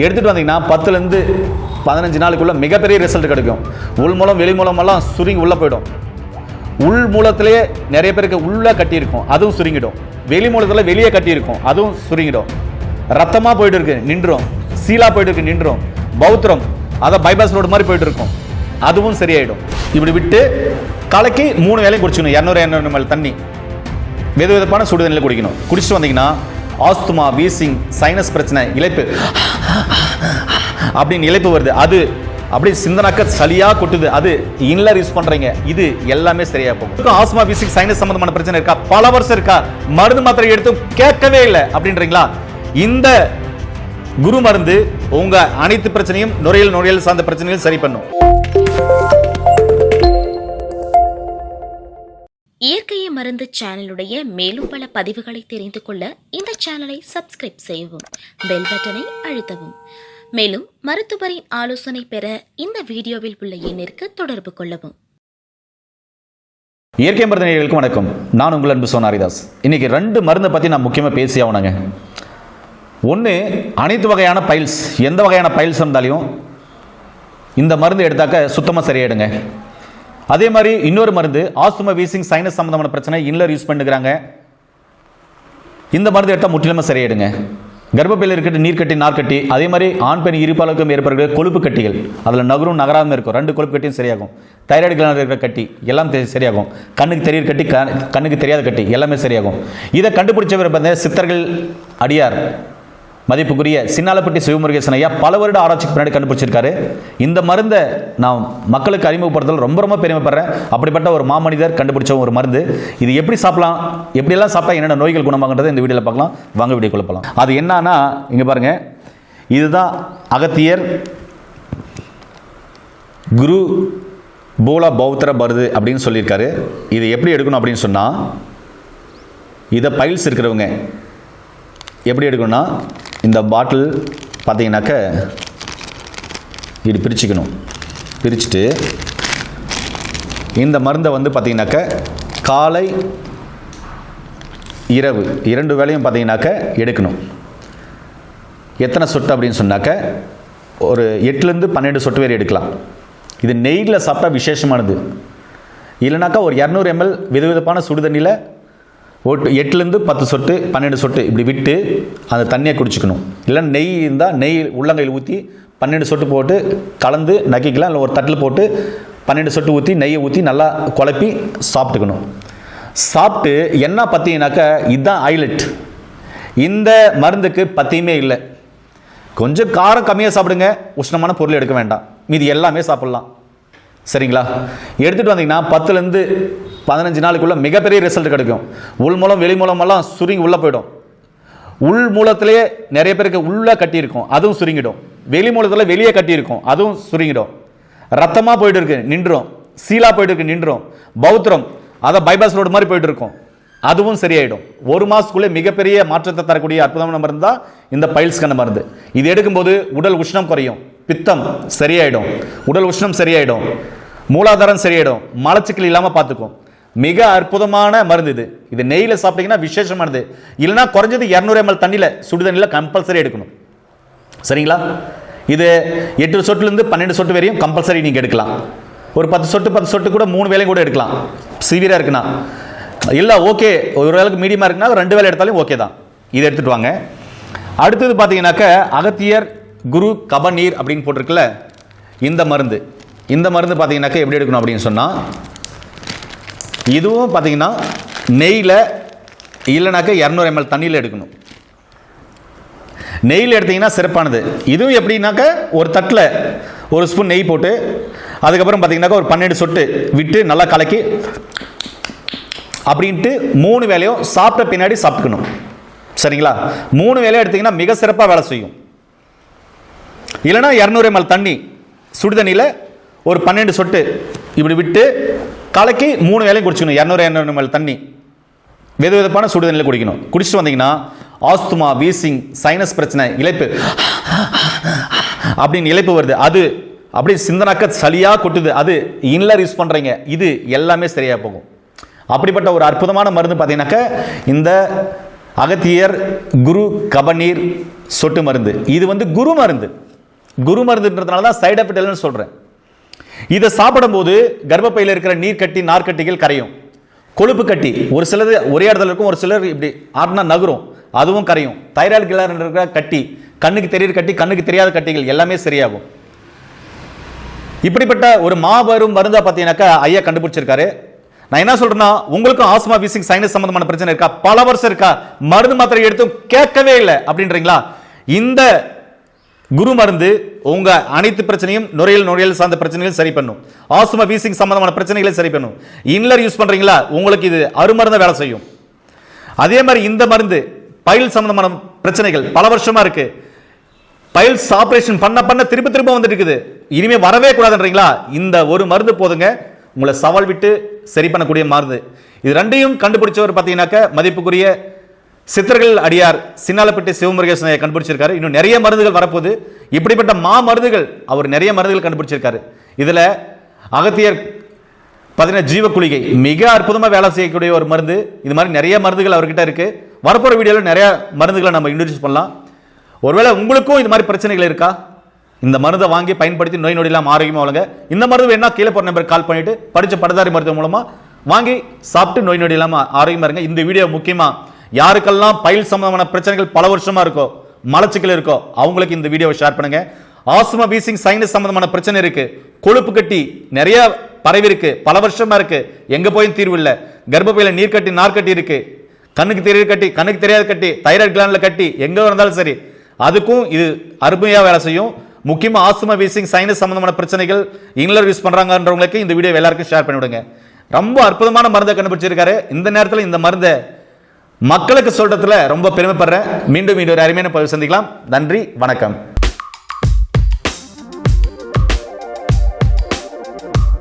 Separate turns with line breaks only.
எடுத்துட்டு வந்தீங்கன்னா 10லேருந்து 15 நாளுக்குள்ள மிகப்பெரிய ரிசல்ட் கிடைக்கும். உள் மூலம் வெளி மூலமெல்லாம் சுருங்கி உள்ள போயிடும். உள் மூலத்திலேயே நிறைய பேருக்கு உள்ள கட்டி இருக்கும், அதுவும் சுருங்கிடும். வெளி மூலத்துல வெளியே கட்டி இருக்கும், அதுவும் சுருங்கிடும். ரத்தமா போயிட்டு இருக்கு நின்றும், சீலா போயிட்டு இருக்கு நின்றும். பௌத்திரம் அதை பைபாஸ் ரோடு மாதிரி போயிட்டு இருக்கும், அதுவும் சரியாயிடும். இப்படி விட்டு கலக்கி 3 வேளையும் குடிச்சுக்கணும். 200 ml தண்ணி வெது வெதுப்பான சுடு தண்ணியில் குடிக்கணும். குடிச்சிட்டு வந்தீங்கன்னா ஆஸ்துமா, வீசிங், சைனஸ் பிரச்சனை, இளைப்பு அப்படின்னு இளைப்பு வருது, அது அப்படி சிந்தனாக்க சளியா கொட்டுது, அது இன்லர் யூஸ் பண்றீங்க, இது எல்லாமே சரியா போகும். ஆஸ்துமா, வீசிங், சைனஸ் சம்பந்தமான பிரச்சனை இருக்கா, பல வருஷம் இருக்கா, மருந்து மாத்திரை எடுத்து கேட்கவே இல்லை அப்படின்றீங்களா, இந்த குரு மருந்து உங்க அனைத்து பிரச்சனையும் நுரையீரல் சார்ந்த பிரச்சனையும் சரி பண்ணும்.
இயற்கையை மருந்து சேனலுடைய மேலும் பல பதிவுகளை தெரிந்து கொள்ள இந்த சேனலை சப்ஸ்கிரைப் செய்யவும், பெல் பட்டனை அழுத்தவும். மேலும் மருத்துவரின் ஆலோசனை பெற இந்த வீடியோவில் உள்ள எண்ணிற்கு தொடர்பு கொள்ளவும்.
இயற்கை மருந்து நேயர்களுக்கு வணக்கம். நான் உங்கள் அன்பு சோனா ஹரிதாஸ். இன்னைக்கு 2 மருந்தை பற்றி நான் முக்கியமாக பேசி ஆகணுங்க. ஒன்று, அனைத்து வகையான பைல்ஸ், எந்த வகையான பைல்ஸ் இருந்தாலையும் இந்த மருந்து எடுத்தாக்க சுத்தமாக சரியாயிடுங்க. அதே மாதிரி இன்னொரு மருந்து ஆஸ்துமா, வீசிங், சைனஸ் சம்பந்தமான பிரச்சனை, இன்லர் யூஸ் பண்ணுறாங்க, இந்த மருந்து எடுத்தால் முற்றிலுமே சரியாயிடுங்க. கர்ப்பப்பையில் இருக்கிற நீர்க்கட்டி, நார்க்கட்டி, அதே மாதிரி ஆண் பெண் இருப்பாளருக்கும் ஏற்படுகிற கொழுப்பு கட்டிகள், அதில் நகரும் நகராமல் இருக்கும், 2 கொழுப்பு கட்டியும் சரியாகும். தைராய்டு கிளாண்டில் இருக்கிற கட்டி எல்லாம் சரியாகும். கண்ணுக்கு தெரியுற கட்டி, கண்ணுக்கு தெரியாத கட்டி எல்லாமே சரியாகும். இதை கண்டுபிடிச்சவர் பார்த்தீங்கன்னா சித்தர்கள் அடியார் மதிப்புக்குரிய சின்னாலப்பட்டி சிவமுருகேசன் ஐயா பல வருட ஆராய்ச்சிக்கு பின்னாடி கண்டுபிடிச்சிருக்காரு. இந்த மருந்தை நான் மக்களுக்கு அறிமுகப்படுத்தல் ரொம்ப பெருமைப்படுறேன். அப்படிப்பட்ட ஒரு மாமனிதர் கண்டுபிடிச்ச ஒரு மருந்து. இது எப்படி சாப்பிடலாம், எப்படியெல்லாம் சாப்பிட்டா என்னென்ன நோய்கள் குணமாகன்றதை இந்த வீடியோவில் பார்க்கலாம். வாங்க வீடியோ குழப்பலாம். அது என்னன்னா, இங்கே பாருங்க, இதுதான் அகத்தியர் குரு பூல பௌத்திர பருது அப்படின்னு சொல்லியிருக்காரு. இது எப்படி எடுக்கணும் அப்படின்னு சொன்னால், இதை பைல்ஸ் இருக்கிறவங்க எப்படி எடுக்கணும்னா, இந்த பாட்டில் பார்த்தீங்கன்னாக்க இது பிரிச்சுக்கணும். பிரிச்சுட்டு இந்த மருந்தை வந்து பார்த்தீங்கன்னாக்க காலை இரவு 2 வேளையும் பார்த்தீங்கன்னாக்க எடுக்கணும். எத்தனை சொட்டு அப்படின்னு சொன்னாக்க ஒரு 8லேருந்து 12 சொட்டு வரை எடுக்கலாம். இது நெய்யில் சாப்பிட்டா விசேஷமானது. இல்லைனாக்கா ஒரு 200 ml விதவிதப்பான சுடு தண்ணியில் 8லேருந்து 10 சொட்டு 12 சொட்டு இப்படி விட்டு அந்த தண்ணியை குடிச்சிக்கணும். இல்லை நெய் இருந்தால் நெய் உள்ளங்கையில் ஊற்றி 12 சொட்டு போட்டு கலந்து நக்கிக்கலாம். இல்லை ஒரு தட்டில் போட்டு 12 சொட்டு ஊற்றி நெய்யை ஊற்றி நல்லா குழப்பி சாப்பிட்டுக்கணும். சாப்பிட்டு என்ன பார்த்தீங்கன்னாக்க இதுதான் ஹைலைட். இந்த மருந்துக்கு பத்தியுமே இல்லை. கொஞ்சம் காரம் கம்மியாக சாப்பிடுங்க, உஷ்ணமான பொருள் எடுக்க வேண்டாம், மீதி எல்லாமே சாப்பிட்லாம். சரிங்களா? எடுத்துகிட்டு வந்தீங்கன்னா 10லேருந்து 15 நாளுக்குள்ள மிகப்பெரிய ரிசல்ட் கிடைக்கும். உள் மூலம் வெளி மூலமெல்லாம் சுருங்கி உள்ள போயிடும். உள் மூலத்திலேயே நிறைய பேருக்கு உள்ள கட்டி இருக்கும், அதுவும் சுருங்கிடும். வெளி மூலத்தில் வெளியே கட்டி இருக்கும், அதுவும் சுருங்கிடும். ரத்தமா போயிட்டு இருக்கு நின்றும், சீலா போயிட்டு இருக்கு நின்றும். பௌத்திரம் அதை பைபாஸ் ரோடு மாதிரி போயிட்டு இருக்கும், அதுவும் சரியாயிடும். 1 மாசத்துக்குள்ளே மிகப்பெரிய மாற்றத்தை தரக்கூடிய அற்புதமான மருந்து தான் இந்த பைல்ஸ்க்கான மருந்து. இது எடுக்கும்போது உடல் உஷ்ணம் குறையும், பித்தம் சரியாயிடும், உடல் உஷ்ணம் சரியாயிடும், மூலாதாரம் சரியாயிடும், மலச்சிக்கல் இல்லாமல் பார்த்துக்கும். மிக அற்புதமான மருந்து இது. இது நெய்யில் சாப்பிட்டீங்கன்னா விசேஷமானது. இல்லைனா குறைஞ்சது 200 ml தண்ணியில் சுடு தண்ணியில் கம்பல்சரி எடுக்கணும். சரிங்களா? இது 8 சொட்டுலேருந்து 12 சொட்டு வரையும் கம்பல்சரி நீங்கள் எடுக்கலாம். ஒரு 10 சொட்டு கூட 3 வேளையும் கூட எடுக்கலாம். சிவியராக இருக்குன்னா இல்லை, ஓகே, ஓரளவுக்கு மீடியமாக இருக்குன்னா 2 வேளை எடுத்தாலும் ஓகே தான். இதை எடுத்துகிட்டு வாங்க. அடுத்தது பார்த்தீங்கன்னாக்க அகத்தியர் குரு கபநீர் அப்படின்னு போட்டிருக்குல்ல, இந்த மருந்து. இந்த மருந்து பார்த்தீங்கன்னாக்க எப்படி எடுக்கணும் அப்படின்னு சொன்னால், இதுவும் பார்த்தீங்கன்னா நெய்யில் இல்லைனாக்க 200 ml தண்ணியில் எடுக்கணும். நெய்யில் எடுத்தீங்கன்னா சிறப்பானது. இதுவும் எப்படின்னாக்க ஒரு தட்டில் ஒரு ஸ்பூன் நெய் போட்டு அதுக்கப்புறம் பார்த்தீங்கன்னாக்க ஒரு 12 சொட்டு விட்டு நல்லா கலக்கி அப்படின்ட்டு 3 வேளையும் சாப்பிட்ட பின்னாடி சாப்பிட்டுக்கணும். சரிங்களா? 3 வேளையும் எடுத்தீங்கன்னா மிக சிறப்பாக வேலை செய்யும். இல்லைனா 200 ml தண்ணி சுடு தண்ணியில் ஒரு 12 சொட்டு இப்படி விட்டு கலக்கி 3 வேளையும் குடிச்சிக்கணும். 200 ml தண்ணி வெது வெதுப்பான சுடு தண்ணியில் குடிக்கணும். குடிச்சிட்டு வந்தீங்கன்னா ஆஸ்துமா, வீசிங், சைனஸ் பிரச்சனை, இளைப்பு அப்படின்னு இளைப்பு வருது, அது அப்படி சிந்தனாக்க சளியா கொட்டுது, அது இன்லர் யூஸ் பண்ணுறீங்க, இது எல்லாமே சரியாக போகும். அப்படிப்பட்ட ஒரு அற்புதமான மருந்து பார்த்தீங்கன்னாக்க இந்த அகத்தியர் குரு கபநீர் சொட்டு மருந்து. இது வந்து குரு மருந்து. குரு மருந்துன்றதுனால தான் சைடு எஃபெக்ட் இல்லைன்னு சொல்கிறேன். இதை சாப்பிடும்போது கர்ப்பப்பையில் இருக்கிற நீர்க்கட்டி நார்க்கட்டிகள் கரையும். கொழுப்பு கட்டி ஒரு சிலது ஒரே இடத்துல இருக்கும், ஒரு சிலர் இப்படி ஆட்டினா நகரும், அதுவும் கரையும். தைராய்டு கிளாண்ட் இருக்கிற கட்டி, கண்ணுக்கு தெரியுற கட்டி, கண்ணுக்கு தெரியாத கட்டிகள் எல்லாமே சரியாகும். இப்படிப்பட்ட ஒரு மாபெரும் மருந்தா பார்த்தீங்கன்னாக்கா ஐயா கண்டுபிடிச்சிருக்காரு. நான் என்ன சொல்றேன்னா, உங்களுக்கும் ஆஸ்மா, வீசிங், சைனஸ் சம்பந்தமான பிரச்சனை இருக்கா? பல வருஷம் இருக்கா? மருந்து மாத்திரை எடுத்து கேட்கவே இல்லை அப்படின்றீங்களா? இந்த குரு மருந்து உங்க அனைத்து பிரச்சனையும், நுரையீரல் சார்ந்த பிரச்சனைகள் சரி பண்ணும். ஆஸ்மா, வீசிங் சம்பந்தமான பிரச்சனைகளை சரி பண்ணும். இன்லர் யூஸ் பண்றீங்களா, உங்களுக்கு இது அருமருந்த வேலை செய்யும். அதே மாதிரி இந்த மருந்து பைல் சம்பந்தமான பிரச்சனைகள் பல வருஷமா இருக்கு, பைல்ஸ் ஆபரேஷன் பண்ண திரும்ப வந்துட்டு இருக்குது, இனிமே வரவே கூடாதுன்றீங்களா? இந்த ஒரு மருந்து போதுங்க, உங்களை சவால் விட்டு சரி பண்ணக்கூடிய மருந்து. இது ரெண்டையும் கண்டுபிடிச்சவர் பார்த்தீங்கன்னாக்க மதிப்புக்குரிய சித்தர்கள் அடியார் சின்னாலப்பட்டி சிவமுருகேசன் கண்டுபிடிச்சிருக்காரு. இன்னும் நிறைய மருந்துகள் வரப்போகுது. இப்படிப்பட்ட மருந்துகள் அவர் நிறைய மருந்துகள் கண்டுபிடிச்சிருக்காரு. இதுல அகத்தியர் பார்த்தீங்கன்னா ஜீவக்குளிகை மிக அற்புதமாக வேலை செய்யக்கூடிய ஒரு மருந்து. இது மாதிரி நிறைய மருந்துகள் அவர்கிட்ட இருக்கு. வரப்போற வீடியோவில் நிறைய மருந்துகளை நம்ம இன்ட்ரோடியூஸ் பண்ணலாம். ஒருவேளை உங்களுக்கும் இது மாதிரி பிரச்சனைகள் இருக்கா, இந்த மருந்தை வாங்கி பயன்படுத்தி நோய் நொடியெல்லாம் ஆரோக்கியமாக வளங்க. இந்த மருந்து வேணா கீழே போகிற நம்பருக்கு கால் பண்ணிட்டு படித்த பட்டதாரி மருத்துவம் மூலமா வாங்கி சாப்பிட்டு நோய் நொடி இல்லாமல் ஆரோக்கியமாக இருங்க. இந்த வீடியோ முக்கியமா யாருக்கெல்லாம் பைல் சம்பந்தமான பிரச்சனைகள் பல வருஷமா இருக்கோ, மலச்சிக்கல் இருக்கோ, அவங்களுக்கு இந்த வீடியோவை ஷேர் பண்ணுங்க. ஆஸ்மா, வீசிங், சைனஸ் சம்பந்தமான பிரச்சனை இருக்கு, கொழுப்பு கட்டி நிறைய பரவி இருக்கு, பல வருஷமா இருக்கு, எங்க போயும் தீர்வு இல்லை, கர்ப்பப்பையில நீர்க்கட்டி நார்க்கட்டி இருக்கு, கண்ணுக்கு தெரியாத கட்டி, கண்ணுக்கு தெரியாத கட்டி, தைராய்டு கிளாண்ட்ல கட்டி, எங்க இருந்தாலும் சரி, அதுக்கும் இது அருமையா வேலை செய்யும். முக்கியமா ஆஸ்மா, வீசிங், சைனஸ் சம்பந்தமான பிரச்சனைகள் இன்லர் யூஸ் பண்றாங்கன்றவங்களுக்கு இந்த வீடியோ எல்லாருக்கும் ஷேர் பண்ணிவிடுங்க. ரொம்ப அற்புதமான மருந்தை கண்டுபிடிச்சிருக்காரு. இந்த நேரத்தில் இந்த மருந்தை மக்களுக்கு சொல்றதுல ரொம்ப பெருமைப்படுறேன். மீண்டும் ஒரு அருமையான பதிவு சந்திக்கலாம். நன்றி, வணக்கம்.